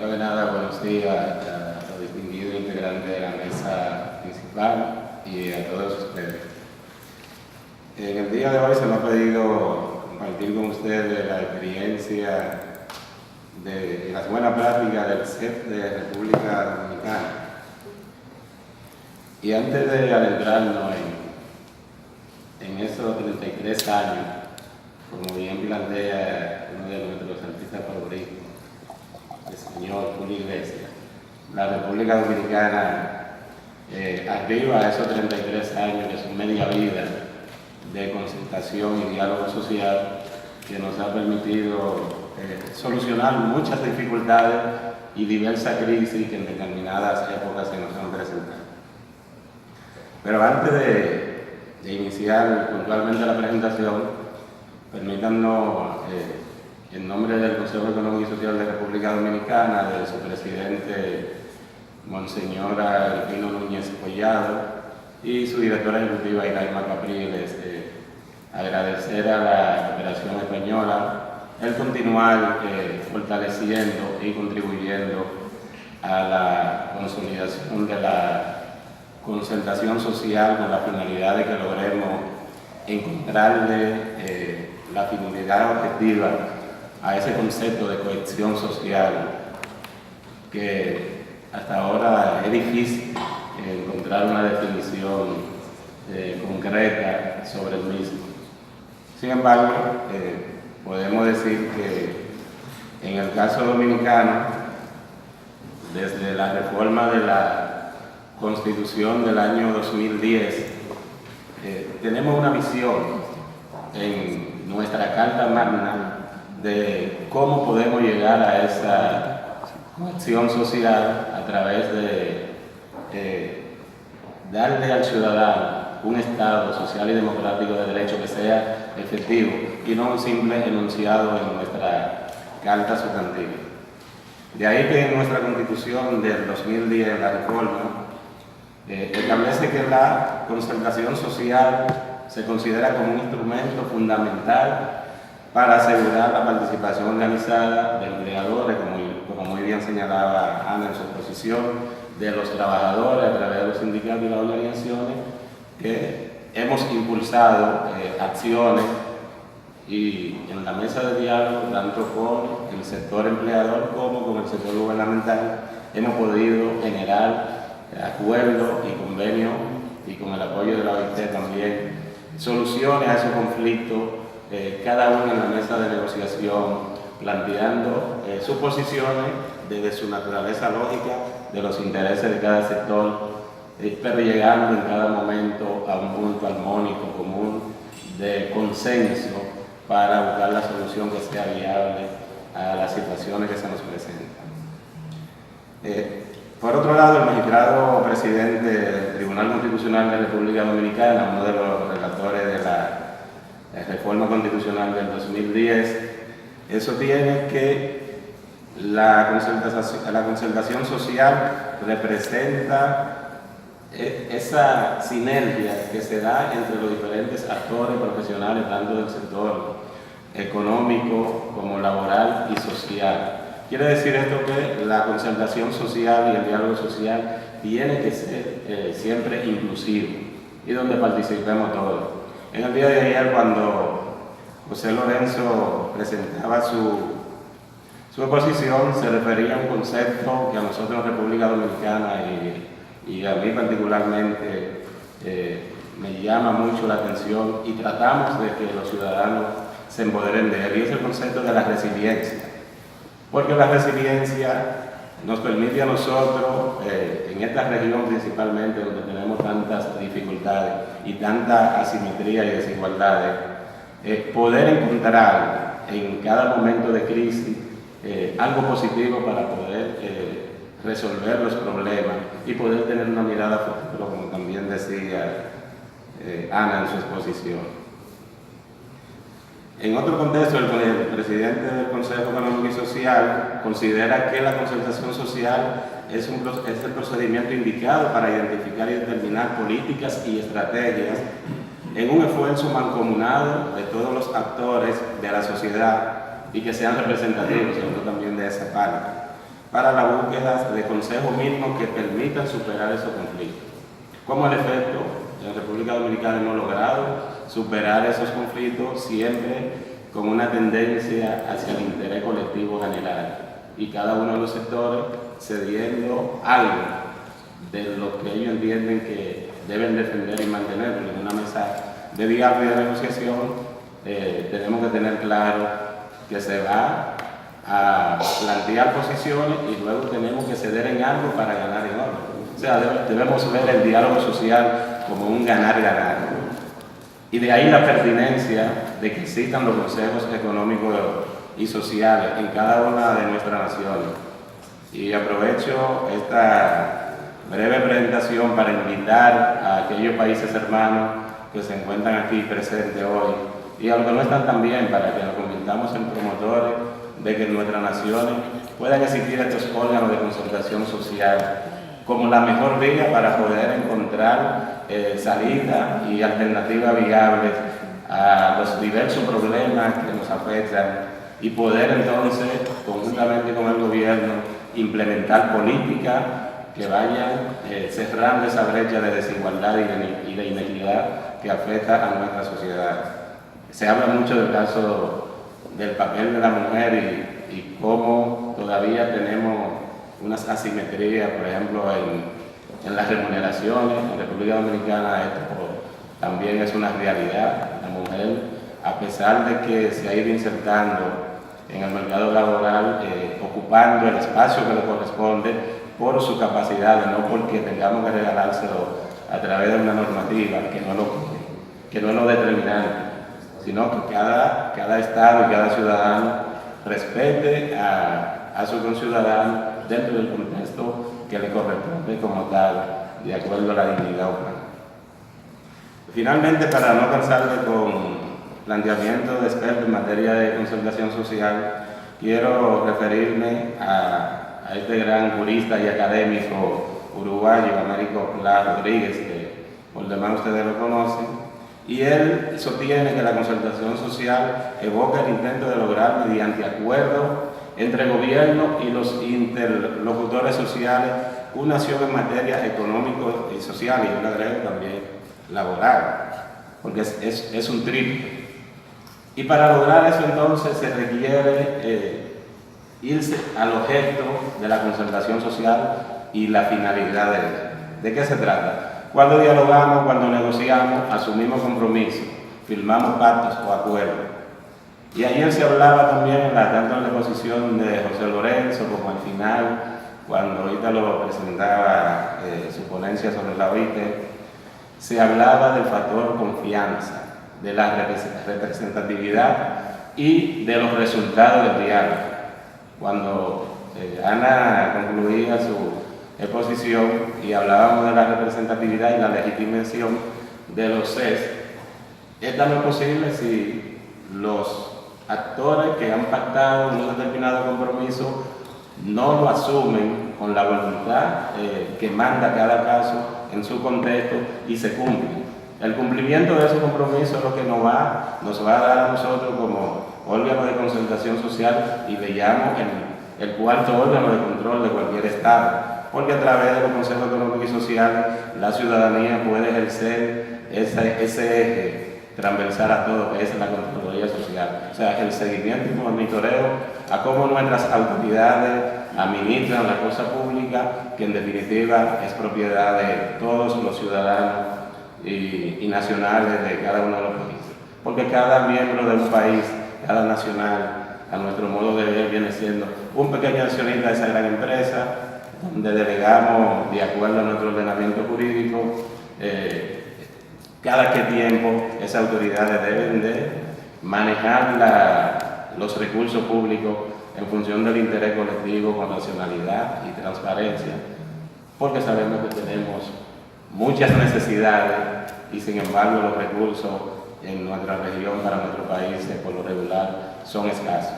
Primero de nada, buenos días a los distinguidos integrantes de la mesa principal y a todos ustedes. En el día de hoy se me ha pedido compartir con ustedes la experiencia de las buenas prácticas del CEP de República Dominicana. Y antes de adentrarnos en esos 33 años, como bien plantea uno de nuestros artistas favoritos, el señor Julio Iglesias, la República Dominicana arriba a esos 33 años, que son media vida de concertación y diálogo social, que nos ha permitido solucionar muchas dificultades y diversas crisis que en determinadas épocas se nos han presentado. Pero antes de iniciar puntualmente la presentación, permítanos, en nombre del Consejo Económico y Social de República Dominicana, de su presidente, Monseñor Agripino Núñez Collado, y su directora ejecutiva, Iraima Capriles, agradecer a la cooperación española el continuar fortaleciendo y contribuyendo a la consolidación de la concertación social con la finalidad de que logremos encontrarle la finalidad objetiva a ese concepto de cohesión social que hasta ahora es difícil encontrar una definición concreta sobre el mismo. Sin embargo, podemos decir que en el caso dominicano, desde la reforma de la Constitución del año 2010, tenemos una visión en nuestra Carta Magna de cómo podemos llegar a esa cohesión social a través de darle al ciudadano un Estado social y democrático de derecho que sea efectivo y no un simple enunciado en nuestra Carta Sustantiva. De ahí que en nuestra Constitución del 2010, la reforma, establece que la concertación social se considera como un instrumento fundamental para asegurar la participación organizada de empleadores, como muy bien señalaba Ana en su exposición, de los trabajadores a través de los sindicatos y las organizaciones, que hemos impulsado acciones y en la mesa de diálogo, tanto con el sector empleador como con el sector gubernamental, hemos podido generar acuerdos y convenios, y con el apoyo de la OIT también, soluciones a esos conflictos, cada uno en la mesa de negociación, planteando sus posiciones desde su naturaleza lógica, de los intereses de cada sector, pero llegando en cada momento a un punto armónico común de consenso para buscar la solución que sea viable a las situaciones que se nos presentan. Por otro lado, el magistrado presidente del Tribunal Constitucional de la República Dominicana, uno de los relatores de la reforma constitucional del 2010, sostiene que la concertación social representa esa sinergia que se da entre los diferentes actores profesionales, tanto del sector económico como laboral y social. Quiere decir esto que la concertación social y el diálogo social tiene que ser siempre inclusivo y donde participemos todos. En el día de ayer, cuando José Lorenzo presentaba su exposición, se refería a un concepto que a nosotros en República Dominicana y a mí particularmente me llama mucho la atención y tratamos de que los ciudadanos se empoderen de él, y es el concepto de la resiliencia. Porque la resiliencia nos permite a nosotros, en esta región principalmente, donde tenemos tantas dificultades y tanta asimetría y desigualdades, poder encontrar en cada momento de crisis algo positivo para poder resolver los problemas y poder tener una mirada futura, como también decía Ana en su exposición. En otro contexto, el presidente del Consejo Económico y Social considera que la concertación social es el procedimiento indicado para identificar y determinar políticas y estrategias en un esfuerzo mancomunado de todos los actores de la sociedad y que sean representativos, según también de esa parte. para la búsqueda de consejos mínimos que permitan superar esos conflictos. Como el efecto, en República Dominicana hemos logrado superar esos conflictos siempre con una tendencia hacia el interés colectivo general y cada uno de los sectores cediendo algo de lo que ellos entienden que deben defender y mantener. En una mesa de diálogo y de negociación tenemos que tener claro que se va a plantear posiciones y luego tenemos que ceder en algo para ganar en otro. O sea, debemos ver el diálogo social como un ganar-ganar. Y de ahí la pertinencia de que existan los consejos económicos y sociales en cada una de nuestras naciones. Y aprovecho esta breve presentación para invitar a aquellos países hermanos que se encuentran aquí presentes hoy y a los que no están también, para que nos convirtamos en promotores de que en nuestras naciones puedan existir estos órganos de concertación social como la mejor vía para poder encontrar salidas y alternativas viables a los diversos problemas que nos afectan y poder entonces, conjuntamente con el gobierno, implementar políticas que vayan cerrando esa brecha de desigualdad y de inequidad que afecta a nuestra sociedad. Se habla mucho del caso del papel de la mujer y cómo todavía tenemos unas asimetrías, por ejemplo, en las remuneraciones. En República Dominicana esto también es una realidad. La mujer, a pesar de que se ha ido insertando en el mercado laboral, ocupando el espacio que le corresponde por su capacidad, no porque tengamos que regalárselo a través de una normativa que no es lo determinante, sino que cada Estado y cada ciudadano respete a su conciudadano dentro del contexto que le corresponde como tal, de acuerdo a la dignidad humana. Finalmente, para no cansarle con planteamientos de expertos en materia de concertación social, quiero referirme a este gran jurista y académico uruguayo, Américo Pla Rodríguez, que por demás ustedes lo conocen, y él sostiene que la concertación social evoca el intento de lograr mediante acuerdo entre el gobierno y los interlocutores sociales una acción en materia económica y social, y yo le agrego también laboral, porque es un triple. Y para lograr eso entonces se requiere irse al objeto de la concertación social y la finalidad de ella. ¿De qué se trata? Cuando dialogamos, cuando negociamos, asumimos compromisos, firmamos pactos o acuerdos. Y ayer se hablaba también, tanto en la exposición de José Lorenzo como al final, cuando ahorita lo presentaba su ponencia sobre la OIT, se hablaba del factor confianza, de la representatividad y de los resultados del diálogo. Cuando Ana concluía su exposición y hablábamos de la representatividad y la legitimación de los CES, esta no es posible si los actores que han pactado un determinado compromiso no lo asumen con la voluntad que manda cada caso en su contexto y se cumple. El cumplimiento de ese compromiso es lo que nos va a dar a nosotros como órgano de concertación social y le llamo el cuarto órgano de control de cualquier Estado, porque a través de los consejos económicos y sociales la ciudadanía puede ejercer ese eje transversal a todo, que es la Contraloría Social. O sea, el seguimiento y monitoreo a cómo nuestras autoridades administran la cosa pública, que en definitiva es propiedad de todos los ciudadanos y nacionales de cada uno de los países. Porque cada miembro de un país, cada nacional, a nuestro modo de ver, viene siendo un pequeño accionista de esa gran empresa, donde delegamos, de acuerdo a nuestro ordenamiento jurídico, cada qué tiempo esas autoridades deben de manejar los recursos públicos en función del interés colectivo, con racionalidad y transparencia, porque sabemos que tenemos muchas necesidades y sin embargo los recursos en nuestra región para nuestro país por lo regular son escasos.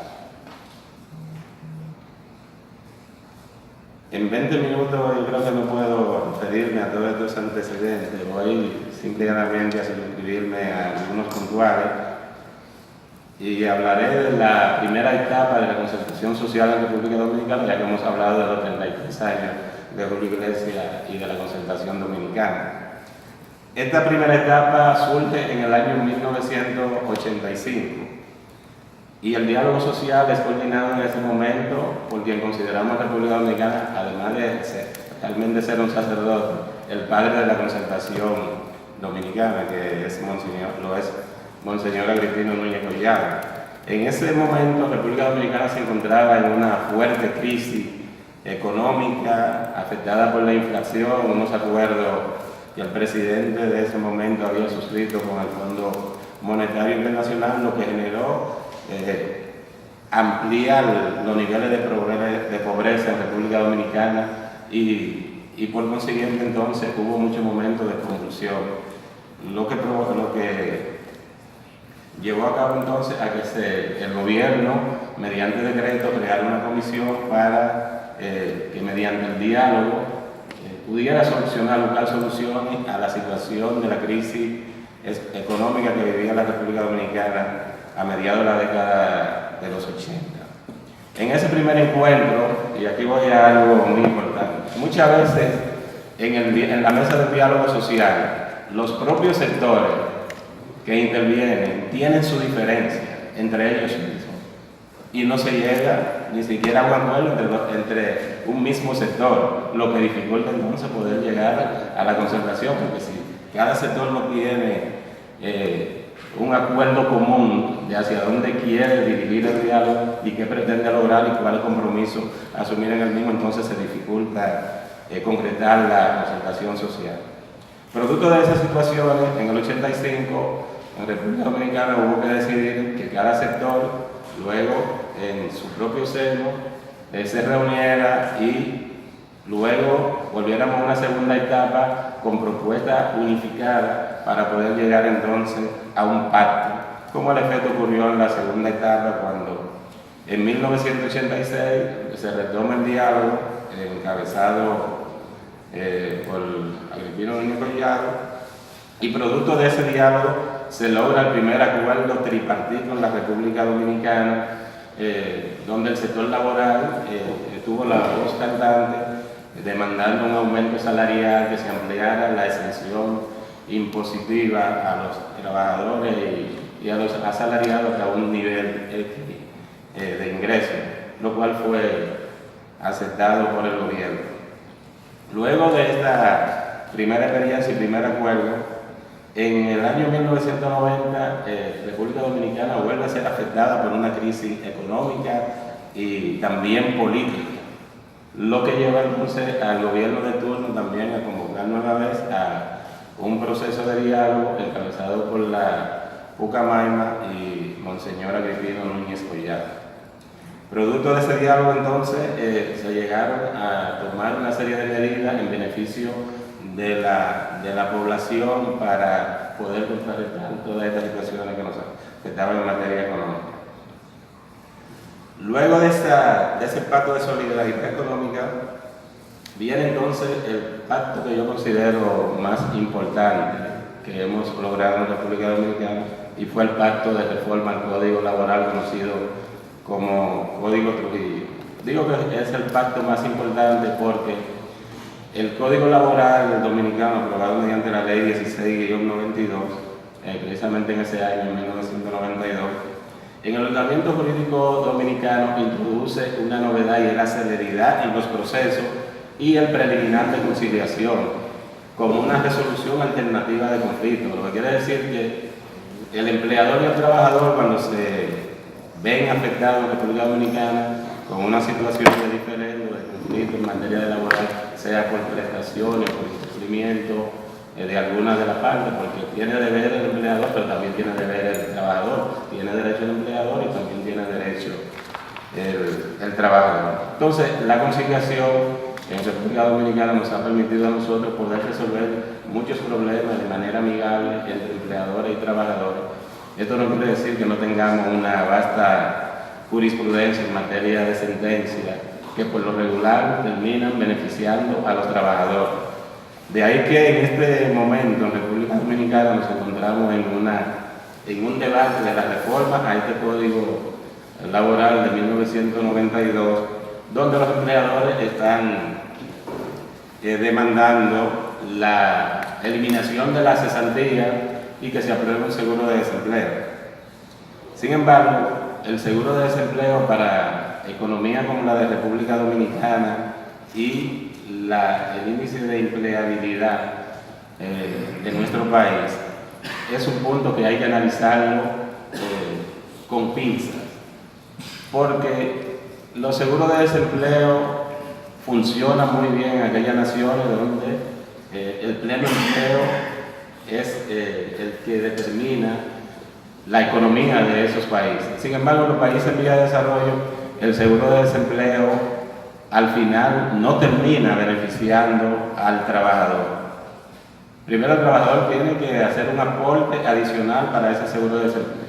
En 20 minutos yo creo que no puedo referirme a todos estos antecedentes, voy simplemente a suscribirme a algunos puntuales. y hablaré de la primera etapa de la concertación social en República Dominicana, ya que hemos hablado de los 33 años de Julio Iglesias y de la concertación dominicana. Esta primera etapa surge en el año 1985 y el diálogo social es coordinado en ese momento por quien consideramos República Dominicana, además de realmente ser un sacerdote, el padre de la concertación dominicana, que es Monseñor Agripino Núñez Collado. En ese momento, República Dominicana se encontraba en una fuerte crisis económica, afectada por la inflación, unos acuerdos que el presidente de ese momento había suscrito con el Fondo Monetario Internacional, lo que generó ampliar los niveles de pobreza en República Dominicana y por consiguiente entonces hubo muchos momentos de convulsión, lo que llevó a cabo entonces a que el gobierno, mediante decreto, creara una comisión para que mediante el diálogo pudiera buscar soluciones a la situación de la crisis económica que vivía la República Dominicana a mediados de la década de los 80. En ese primer encuentro, y aquí voy a algo muy importante, muchas veces en la mesa del diálogo social, los propios sectores que intervienen tienen su diferencia entre ellos mismos y no se llega ni siquiera a un acuerdo entre un mismo sector, lo que dificulta entonces poder llegar a la concertación, porque si cada sector no tiene un acuerdo común de hacia dónde quiere dirigir el diálogo y qué pretende lograr y cuál compromiso asumir en el mismo, entonces se dificulta concretar la concertación social. Producto de esas situaciones, en el 85, en República Dominicana hubo que decidir que cada sector, luego en su propio seno, se reuniera y luego volviéramos a una segunda etapa con propuesta unificada para poder llegar entonces a un pacto, como el efecto ocurrió en la segunda etapa cuando en 1986 se retoma el diálogo encabezado por Agripino Núñez Collado, y producto de ese diálogo se logra el primer acuerdo tripartito en la República Dominicana, donde el sector laboral tuvo la voz cantante demandando un aumento salarial, que se ampliara la exención impositiva a los trabajadores y a los asalariados a un nivel de ingreso, lo cual fue aceptado por el gobierno. Luego de esta primera experiencia y primer acuerdo, en el año 1990, República Dominicana vuelve a ser afectada por una crisis económica y también política, lo que lleva entonces al gobierno de turno también a convocar nueva vez a un proceso de diálogo encabezado por la Pucamaima y Monseñor Agripino Núñez Collado. Producto de ese diálogo entonces se llegaron a tomar una serie de medidas en beneficio de la población para poder contrarrestar todas estas situaciones que nos afectaban en materia económica. Luego de ese pacto de solidaridad económica, viene entonces el pacto que yo considero más importante que hemos logrado en la República Dominicana, y fue el pacto de reforma al Código Laboral, conocido como Código Trujillo. Digo que es el pacto más importante porque el Código Laboral dominicano, aprobado mediante la Ley 16-92, precisamente en ese año, en 1992, en el ordenamiento jurídico dominicano introduce una novedad, y es la celeridad en los procesos y el preliminar de conciliación como una resolución alternativa de conflicto, lo que quiere decir que el empleador y el trabajador, cuando se ven afectados en la República Dominicana con una situación de diferendo, de conflicto en materia laboral, sea por prestaciones, por incumplimiento de alguna de las partes, porque tiene deber el empleador, pero también tiene deber el trabajador, tiene derecho el empleador y también tiene derecho el trabajador. Entonces, la conciliación en República Dominicana nos ha permitido a nosotros poder resolver muchos problemas de manera amigable entre empleadores y trabajadores. Esto no quiere decir que no tengamos una vasta jurisprudencia en materia de sentencia que por lo regular terminan beneficiando a los trabajadores. De ahí que en este momento en República Dominicana nos encontramos en una en un debate de la reforma a este Código Laboral de 1992, donde los empleadores están demandando la eliminación de la cesantía y que se apruebe un seguro de desempleo. Sin embargo, el seguro de desempleo para economía como la de República Dominicana y el índice de empleabilidad de nuestro país es un punto que hay que analizarlo con pinzas, porque los seguros de desempleo funcionan muy bien en aquellas naciones donde el pleno empleo es el que determina la economía de esos países. Sin embargo, en los países en vía de desarrollo, el seguro de desempleo al final no termina beneficiando al trabajador. Primero, el trabajador tiene que hacer un aporte adicional para ese seguro de desempleo.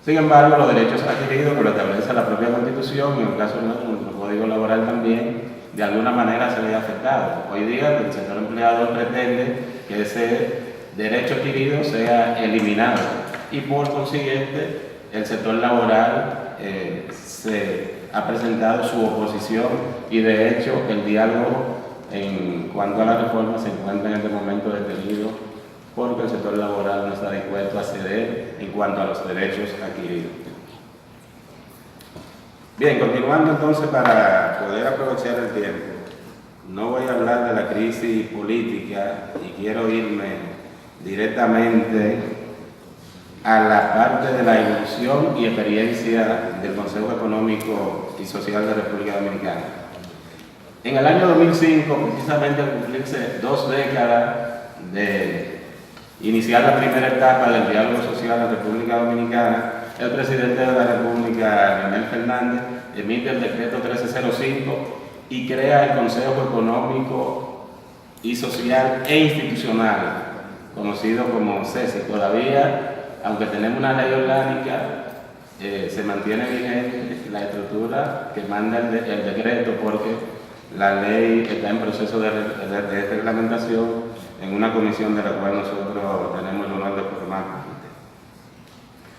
Sin embargo, los derechos adquiridos que lo establece la propia Constitución, y en el caso de nuestro Código Laboral también, de alguna manera se ve afectado. Hoy día el sector empleador pretende que ese derecho adquirido sea eliminado y por consiguiente el sector laboral se ha presentado su oposición y de hecho el diálogo en cuanto a la reforma se encuentra en este momento detenido porque el sector laboral no está dispuesto a ceder en cuanto a los derechos adquiridos. Bien, continuando entonces para poder aprovechar el tiempo, no voy a hablar de la crisis política y quiero irme directamente a la parte de la evolución y experiencia del Consejo Económico y Social de República Dominicana. En el año 2005, precisamente al cumplirse 2 décadas de iniciar la primera etapa del diálogo social en República Dominicana, el presidente de la República, Leonel Fernández, emite el decreto 1305 y crea el Consejo Económico y Social e Institucional, conocido como CESI. Todavía, aunque tenemos una ley orgánica, se mantiene vigente la estructura que manda el decreto porque la ley está en proceso de reglamentación en una comisión de la cual nosotros tenemos el honor de formar parte.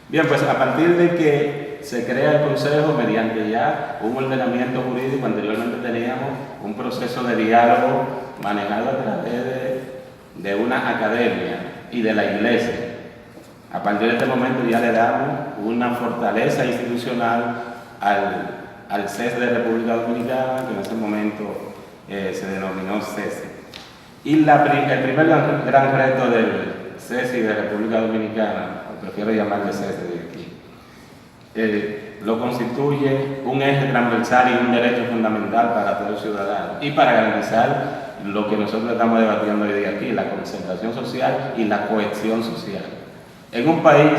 Bien, pues a partir de que se crea el Consejo mediante ya un ordenamiento jurídico, anteriormente teníamos un proceso de diálogo manejado a través de una academia y de la iglesia. A partir de este momento ya le damos una fortaleza institucional al CES de República Dominicana, que en ese momento se denominó CESI. Y el primer gran reto del CESI de República Dominicana, prefiero llamarle CESI de aquí, lo constituye un eje transversal y un derecho fundamental para todos los ciudadanos y para garantizar lo que nosotros estamos debatiendo hoy día aquí, la concentración social y la cohesión social. En un país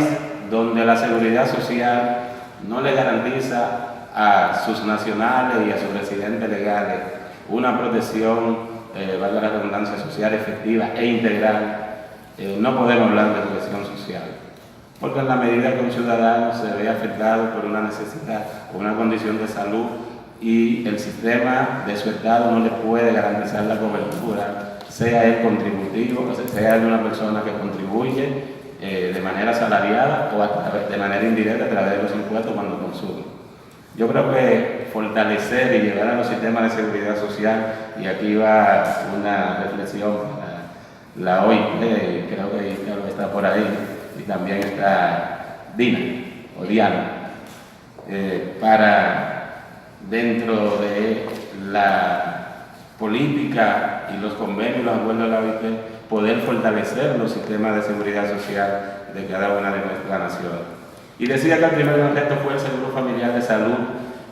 donde la seguridad social no le garantiza a sus nacionales y a sus residentes legales una protección, valga la redundancia, social efectiva e integral, no podemos hablar de cohesión social. Porque en la medida que un ciudadano se ve afectado por una necesidad o una condición de salud y el sistema de su Estado no le puede garantizar la cobertura, sea él contributivo, sea él una persona que contribuye de manera asalariada o de manera indirecta a través de los impuestos cuando consume. Yo creo que fortalecer y llevar a los sistemas de seguridad social, y aquí va una reflexión para la OIT, creo que está por ahí, y también está Diana, para dentro de la política y los convenios, los acuerdos de la OIT, poder fortalecer los sistemas de seguridad social de cada una de nuestras naciones. Y decía que el primer reto fue el seguro familiar de salud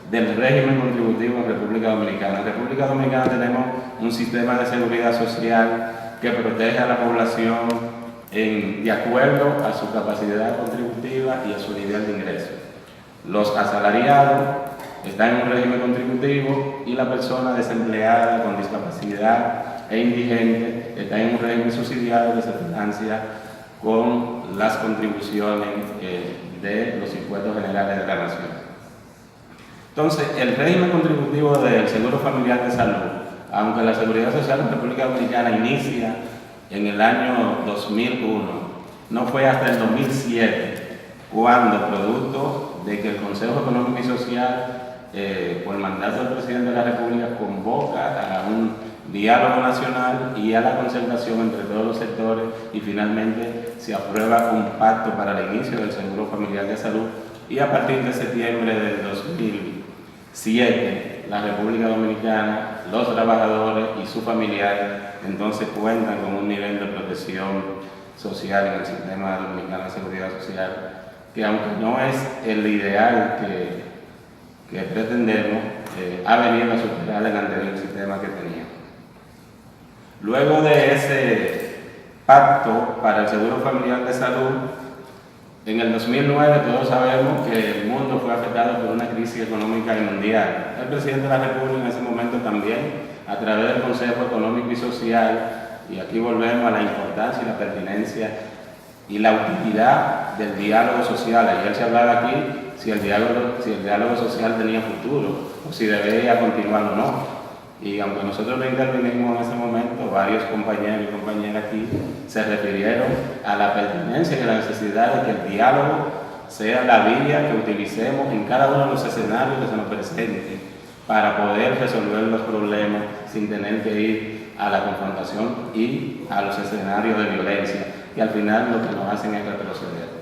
del régimen contributivo en República Dominicana. En República Dominicana tenemos un sistema de seguridad social que protege a la población de acuerdo a su capacidad contributiva y a su nivel de ingreso. Los asalariados están en un régimen contributivo y la persona desempleada con discapacidad e indigente está en un régimen subsidiado que se financia con las contribuciones de los impuestos generales de la nación. Entonces, el régimen contributivo del Seguro Familiar de Salud, aunque la Seguridad Social en República Dominicana inicia en el año 2001, no fue hasta el 2007 cuando, producto de que el Consejo Económico y Social, por mandato del presidente de la República, convoca a un diálogo nacional y a la concertación entre todos los sectores, y finalmente se aprueba un pacto para el inicio del Seguro Familiar de Salud, y a partir de septiembre del 2007 la República Dominicana, los trabajadores y sus familiares entonces cuentan con un nivel de protección social en el sistema dominicano de seguridad social que, aunque no es el ideal que pretendemos, ha venido a superar el anterior sistema que teníamos. Luego de ese pacto para el Seguro Familiar de Salud, en el 2009 todos sabemos que el mundo fue afectado por una crisis económica mundial. El presidente de la República en ese momento también, a través del Consejo Económico y Social, y aquí volvemos a la importancia y la pertinencia y la utilidad del diálogo social. Ayer se hablaba aquí si el diálogo social tenía futuro o si debería continuar o no. Y aunque nosotros no intervinimos en ese momento, varios compañeros y compañeras aquí se refirieron a la pertinencia y a la necesidad de que el diálogo sea la vía que utilicemos en cada uno de los escenarios que se nos presenten para poder resolver los problemas sin tener que ir a la confrontación y a los escenarios de violencia, que al final lo que nos hacen es retroceder.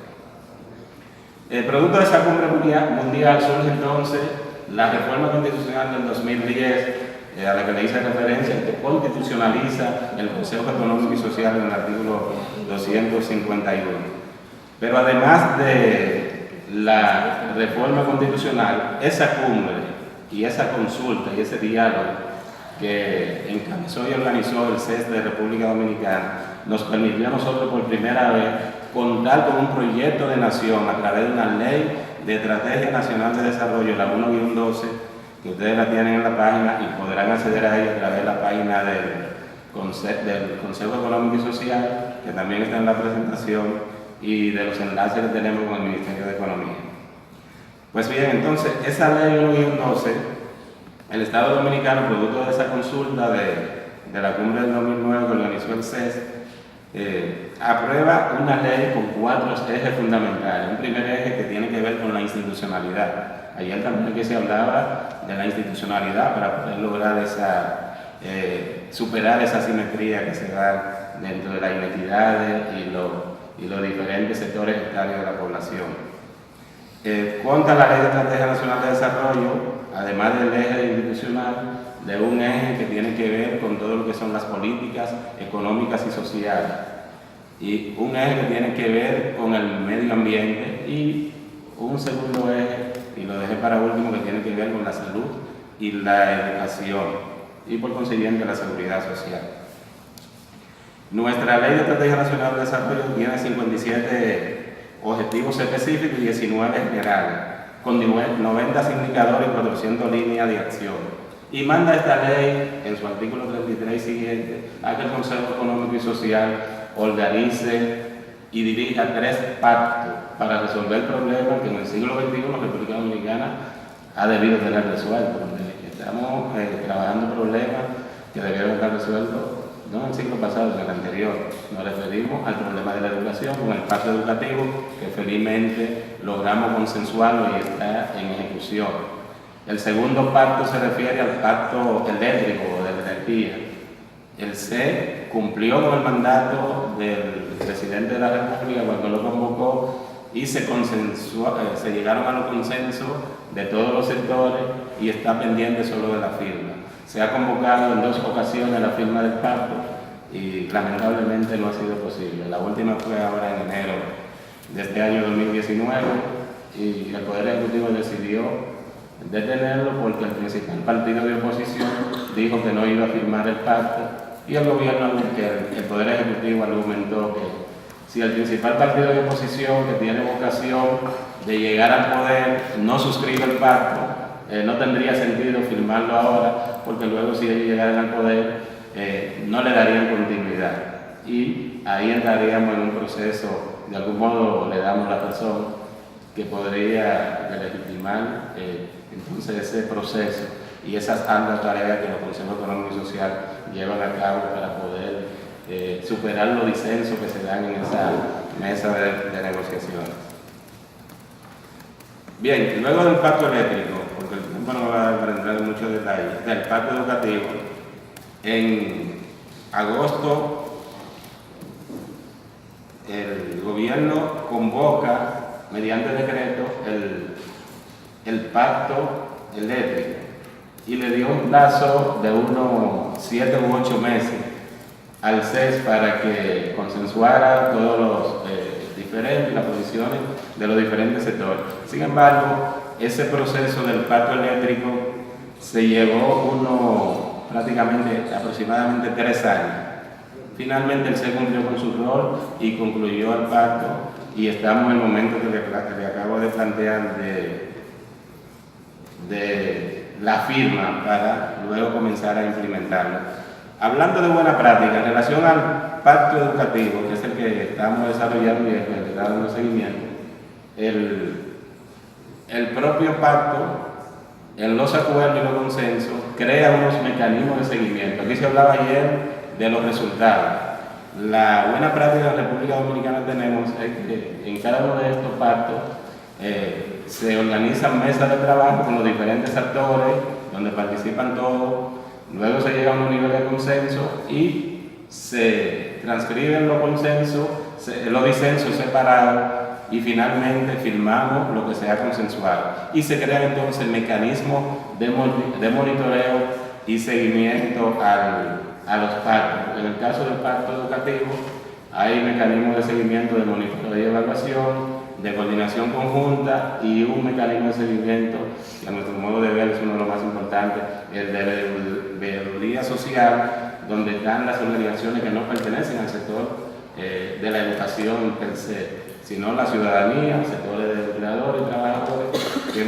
El producto de esa cumbre mundial surge entonces la reforma constitucional del 2010, a la que le hice referencia, que constitucionaliza el Consejo Económico y Social en el artículo 251. Pero además de la reforma constitucional, esa cumbre y esa consulta y ese diálogo que encabezó y organizó el CES de República Dominicana nos permitió a nosotros por primera vez contar con un proyecto de nación a través de una ley de Estrategia Nacional de Desarrollo, la 1-12, que ustedes la tienen en la página y podrán acceder a ella a través de la página del Consejo Económico y Social, que también está en la presentación, y de los enlaces que tenemos con el Ministerio de Economía. Pues bien, entonces, esa ley 1-12, el Estado Dominicano, producto de esa consulta de la cumbre del 2009 que organizó el CES, aprueba una ley con 4 ejes fundamentales. Un primer eje que tiene que ver con la institucionalidad. Ayer también que se hablaba de la institucionalidad para poder lograr superar esa asimetría que se da dentro de las identidades y los diferentes sectores etarios de la población. Consta la Ley de Estrategia Nacional de Desarrollo, además del eje institucional, de un eje que tiene que ver con todo lo que son las políticas económicas y sociales, y un eje que tiene que ver con el medio ambiente, y un segundo eje, y lo dejé para último, que tiene que ver con la salud y la educación, y por consiguiente la seguridad social. Nuestra Ley de Estrategia Nacional de Desarrollo tiene 57 objetivos específicos y 19 generales, con 90 indicadores y 400 líneas de acción. Y manda esta ley, en su artículo 33 y siguiente, a que el Consejo Económico y Social organice y dirija 3 pactos para resolver problemas que en el siglo XXI la República Dominicana ha debido tener resueltos. Estamos trabajando problemas que debieron estar resueltos no en el siglo pasado, sino en el anterior. Nos referimos al problema de la educación con el pacto educativo, que felizmente logramos consensuarlo y está en ejecución. El segundo pacto se refiere al pacto eléctrico o de la energía. El CE cumplió con el mandato del presidente de la República cuando lo convocó y se llegaron a los consensos de todos los sectores y está pendiente solo de la firma. Se ha convocado en 2 ocasiones la firma del pacto y lamentablemente no ha sido posible. La última fue ahora en enero de este año 2019 y el Poder Ejecutivo decidió detenerlo porque el principal partido de oposición dijo que no iba a firmar el pacto y el gobierno, el Poder Ejecutivo argumentó que si el principal partido de oposición que tiene vocación de llegar al poder no suscribe el pacto, no tendría sentido firmarlo ahora, porque luego si ellos llegaran al poder no le darían continuidad y ahí entraríamos en un proceso, de algún modo le damos la razón, que podría legitimar entonces ese proceso y esas altas tareas que los consejos económicos y sociales llevan a cabo para poder superar los disensos que se dan en mesa de negociaciones. Bien, luego del pacto eléctrico, porque el tiempo no va a dar para entrar en muchos detalles, del pacto educativo, en agosto el gobierno convoca mediante decreto el pacto eléctrico y le dio un plazo de unos 7 u 8 meses al CES para que consensuara todos los las posiciones de los diferentes sectores. Sin embargo, ese proceso del pacto eléctrico se llevó aproximadamente 3 años. Finalmente el CES cumplió con su rol y concluyó el pacto, y estamos en el momento que le acabo de plantear de la firma para luego comenzar a implementarlo. Hablando de buena práctica, en relación al pacto educativo, que es el que estamos desarrollando y el que está dando seguimiento, el propio pacto, en los acuerdos y los consensos, crea unos mecanismos de seguimiento. Aquí se hablaba ayer de los resultados. La buena práctica de la República Dominicana tenemos es que en cada uno de estos pactos se organizan mesas de trabajo con los diferentes actores, donde participan todos. Luego se llega a un nivel de consenso y se transcriben los disensos separados, y finalmente firmamos lo que se ha consensuado. Y se crea entonces el mecanismo de monitoreo y seguimiento a los pactos. En el caso del pacto educativo hay mecanismos de seguimiento, de monitoreo y evaluación, de coordinación conjunta y un mecanismo de seguimiento que a nuestro modo de ver es uno de los más importantes, el de veeduría social, donde están las organizaciones que no pertenecen al sector de la educación per se, sino la ciudadanía, sectores de empleadores y trabajadores, que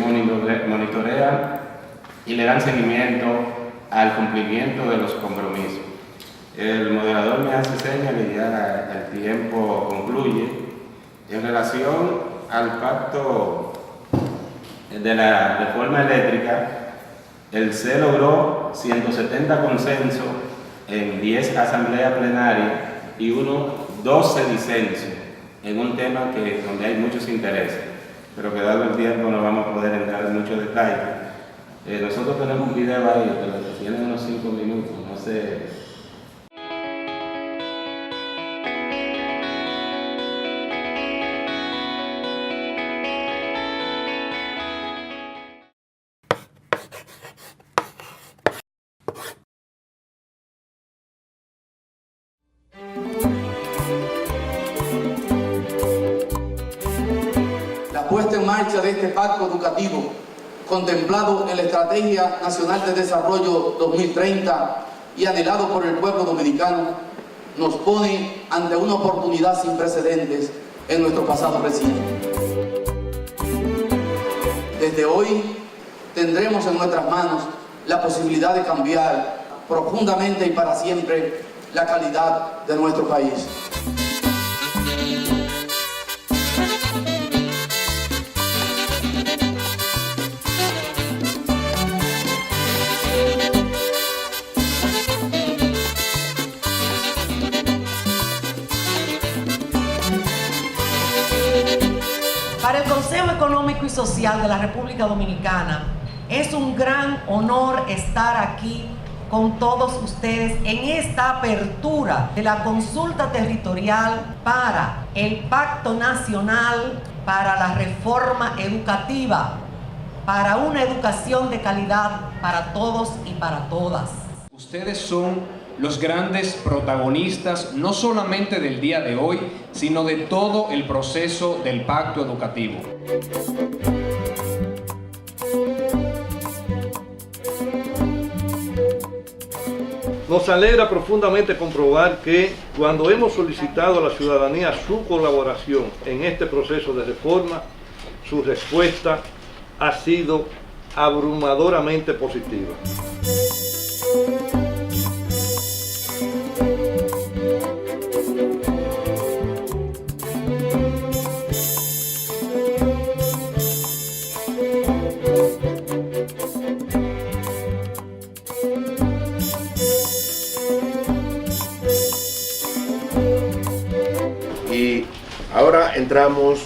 monitorean y le dan seguimiento al cumplimiento de los compromisos. El moderador me hace señas que ya el tiempo concluye. En relación al pacto de la reforma eléctrica, el CES logró 170 consensos en 10 asambleas plenarias y 12 disensos en un tema donde hay muchos intereses, pero que dado el tiempo no vamos a poder entrar en muchos detalles. Nosotros tenemos un video ahí, pero tiene unos 5 minutos, no sé. La puesta en marcha de este pacto educativo, contemplado en la Estrategia Nacional de Desarrollo 2030 y anhelado por el pueblo dominicano, nos pone ante una oportunidad sin precedentes en nuestro pasado reciente. Desde hoy tendremos en nuestras manos la posibilidad de cambiar profundamente y para siempre la calidad de nuestro país. Para el Consejo Económico y Social de la República Dominicana es un gran honor estar aquí con todos ustedes en esta apertura de la consulta territorial para el Pacto Nacional para la Reforma Educativa, para una educación de calidad para todos y para todas. Ustedes son los grandes protagonistas no solamente del día de hoy, sino de todo el proceso del pacto educativo. Nos alegra profundamente comprobar que cuando hemos solicitado a la ciudadanía su colaboración en este proceso de reforma, su respuesta ha sido abrumadoramente positiva. Y ahora entramos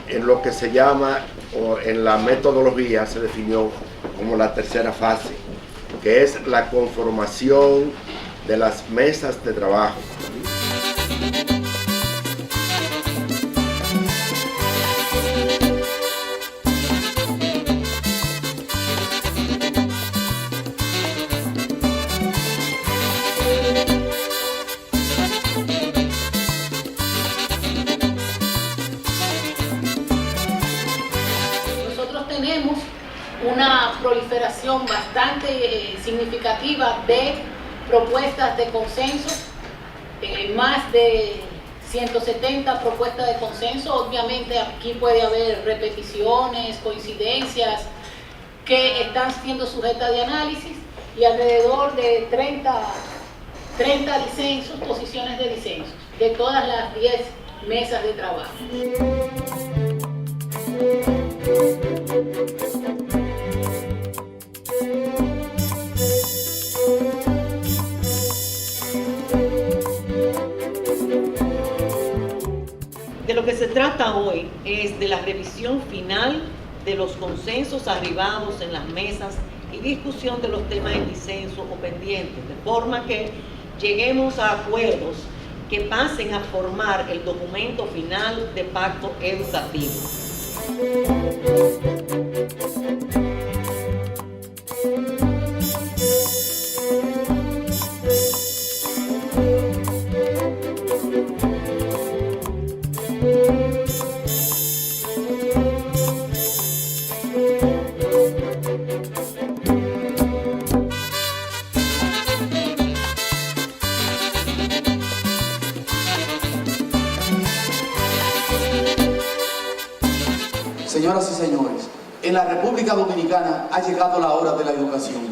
en lo que se llama, o en la metodología se definió como la tercera fase, que es la conformación de las mesas de trabajo. Tenemos una proliferación bastante significativa de propuestas de consenso, más de 170 propuestas de consenso. Obviamente aquí puede haber repeticiones, coincidencias que están siendo sujetas de análisis, y alrededor de 30 disensos, posiciones de disensos, de todas las 10 mesas de trabajo. De lo que se trata hoy es de la revisión final de los consensos arribados en las mesas y discusión de los temas en disenso o pendientes, de forma que lleguemos a acuerdos que pasen a formar el documento final de pacto educativo. Señoras y señores, en la República Dominicana ha llegado la hora de la educación.